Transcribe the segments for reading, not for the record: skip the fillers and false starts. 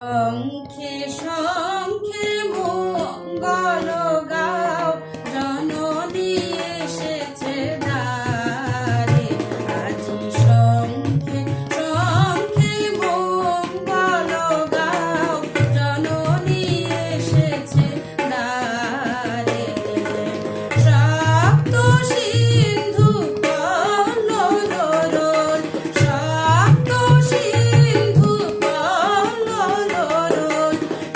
শঙ্খে শঙ্খে মঙ্গল গাও, জননী এসেছে দ্বারে। আজি শঙ্খে শঙ্খে মঙ্গল গাও, জননী এসেছে দ্বারে। সপ্ত সিন্ধু কল্লোল, সপ্ত সিন্ধু কল্লোল,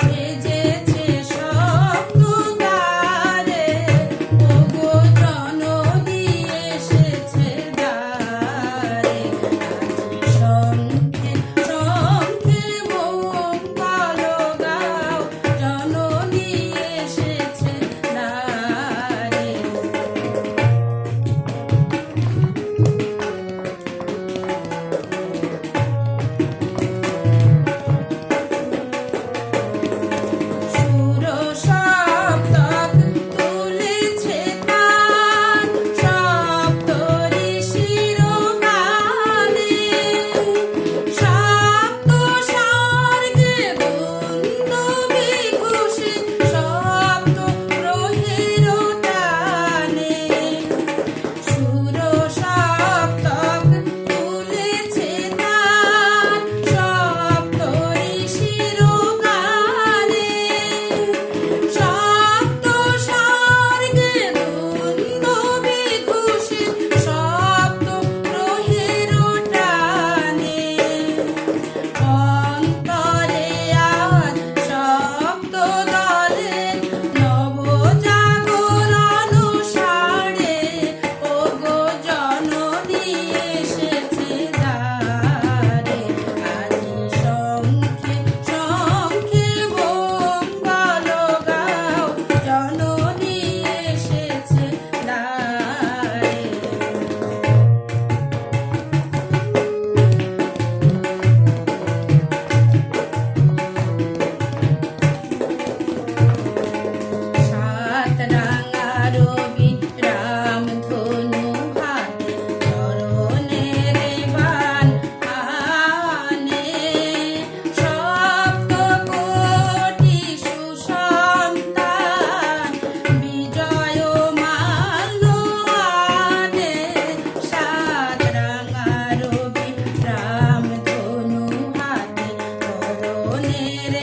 বেজেছে সপ্ত দ্বারে। ওগো জননী এসেছে দ্বারে। আজি শঙ্খে শঙ্খে মঙ্গল গাও, জননী এসেছে দ্বারে। সুর সপ্তক তুলেছে তান, সপ্ত ঋষির গানে। সপ্ত স্বর্গে দুন্দুভি ঘোষে, সপ্ত গ্রহের টানে। সুর সপ্তক তুলেছে তান, সপ্ত ঋষির গানে। সপ্ত স্বর্গে দুন্দুভি ঘোষে, সপ্ত গ্রহের টানে। অন্তরে আজ সপ্ত দলে, নবজাগরণ সারে। ওগো জননী এসেছে দ্বারে। আজি শঙ্খে শঙ্খে মঙ্গল গাও, জননী এসেছে দ্বারে। সাত রাঙা রবি রামধনু হাতে, চরণের বাণ আনে। সপ্ত কোটি সুসন্তান, বিজয় মাল্য আনে। সাত রাঙা রবি রামধনু হাতে, চরণের